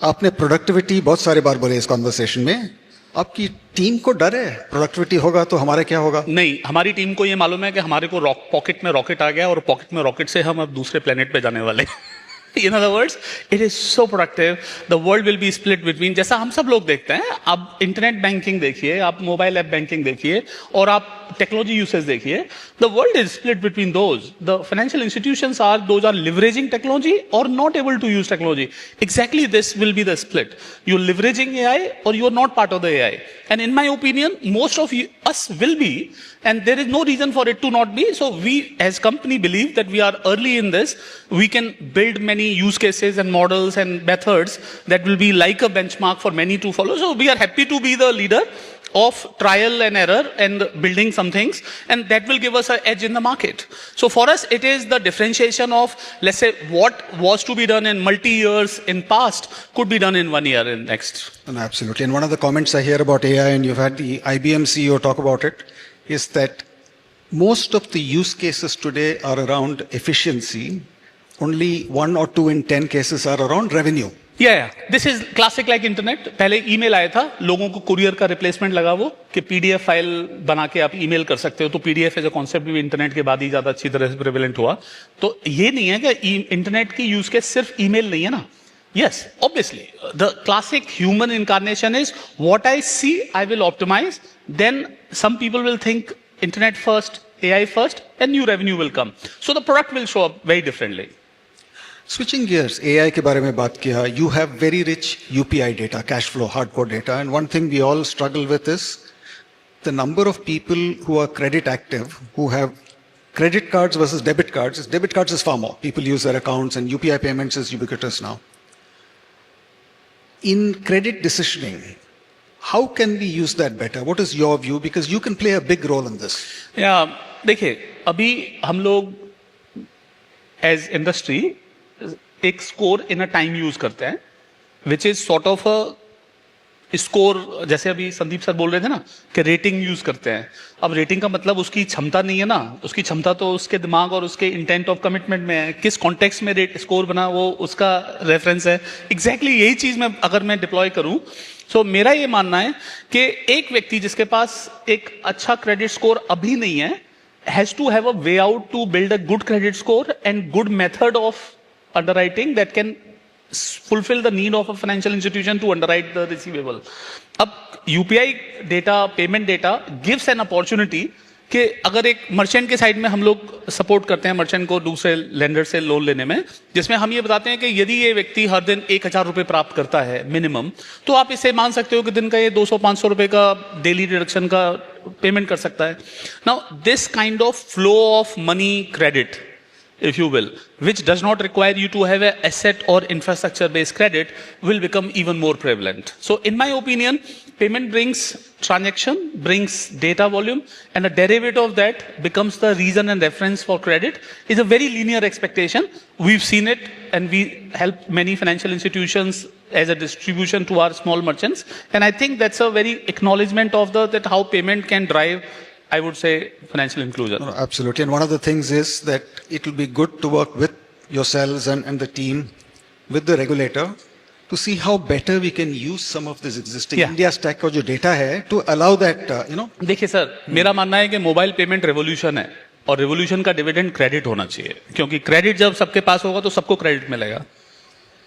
आपने प्रोडक्टिविटी बहुत सारे बार बोले इस कॉन्वर्सेशन में, आपकी टीम को डर है प्रोडक्टिविटी होगा तो हमारे क्या होगा? नहीं, हमारी टीम को ये मालूम है कि हमारे को पॉकेट में रॉकेट आ गया और पॉकेट में रॉकेट से हम अब दूसरे प्लेनेट पे जाने वाले हैं। In other words, it is so productive. The world will be split between, जैसा हम सब लोग देखते हैं, आप इंटरनेट बैंकिंग देखिए, आप मोबाइल ऐप बैंकिंग देखिए, और आप टेक्नोलॉजी यूसेज देखिए. The world is split between those. The financial institutions are those are leveraging technology or not able to use technology. Exactly, this will be the split. You're leveraging AI or you're not part of the AI. And in my opinion, most of us will be, and there is no reason for it to not be. So we as company believe that we are early in this. We can build many use cases and models and methods that will be like a benchmark for many to follow. So we are happy to be the leader of trial and error and building some things, and that will give us an edge in the market. So for us, it is the differentiation of, let's say, what was to be done in multi-years in past could be done in 1 year in next. No, absolutely. And one of the comments I hear about AI, and you've had the IBM CEO talk about it, is that most of the use cases today are around efficiency. Only 1 or 2 in 10 cases are around revenue. Yeah, this is classic like internet. पहले email आया था, लोगों को courier का replacement लगा वो कि PDF file बना के आप ईमेल कर सकते हो. तो पीडीएफ एज अ कॉन्सेप्ट भी इंटरनेट के बाद ही ज्यादा अच्छी तरह से प्रेवलेंट हुआ. तो ये नहीं है कि इंटरनेट की यूज केस सिर्फ ईमेल नहीं है ना. Yes, obviously, the classic human incarnation is what I see, I will optimize. Then some people will think internet first, AI first, and new revenue will come. So the product will show up very differently. Switching gears, AI के बारे में बात किया. You have very rich UPI data, cash flow, hardcore data, and one thing we all struggle with is the number of people who are credit active, who have credit cards versus debit cards. Debit cards is far more. People use their accounts, and UPI payments is ubiquitous now. In credit decisioning, how can we use that better? What is your view? Because you can play a big role in this. Yeah, देखिए, अभी हम लोग as industry एक score in a time use करते हैं, which is sort of a score. जैसे अभी Sandeep sir बोल रहे थे ना कि रेटिंग यूज करते हैं. अब रेटिंग का मतलब उसकी क्षमता नहीं है ना, उसकी क्षमता तो उसके दिमाग और उसके इंटेंट ऑफ कमिटमेंट में है. किस कॉन्टेक्स्ट में रेट स्कोर बना वो उसका रेफरेंस है. एग्जैक्टली यही चीज में अगर मैं डिप्लॉय करूं, सो मेरा ये मानना है कि एक व्यक्ति जिसके पास एक अच्छा क्रेडिट स्कोर अभी नहीं है has to have a way out to build a good credit score and good method of underwriting that can fulfill the need of a financial institution to underwrite the receivable. अब UPI data, payment data gives an opportunity कि अगर एक merchant के side में हम लोग support करते हैं मर्चेंट को दूसरे लेंडर से लोन लेने में, जिसमें हम ये बताते हैं कि यदि ये व्यक्ति हर दिन 1000 रुपए प्राप्त करता है मिनिमम, तो आप इसे मान सकते हो कि दिन का ये 200-500 रुपए का डेली डिडक्शन का पेमेंट कर सकता है. Now this kind of flow of money credit, if you will, which does not require you to have an asset or infrastructure based credit, will become even more prevalent. So in my opinion, payment brings transaction, brings data volume, and a derivative of that becomes the reason and reference for credit. Is a very linear expectation. We've seen it, and we help many financial institutions as a distribution to our small merchants, and I think that's a very acknowledgement of that how payment can drive, I would say, financial inclusion. No, absolutely. And one of the things is that it will be good to work with yourselves and the team, with the regulator, to see how better we can use some of this existing India stack का जो data है to allow that, देखिए sir, मेरा मानना है कि mobile payment revolution है, और रेवोल्यूशन का डिविडेंड क्रेडिट होना चाहिए, क्योंकि क्रेडिट जब सबके पास होगा तो सबको क्रेडिट मिलेगा.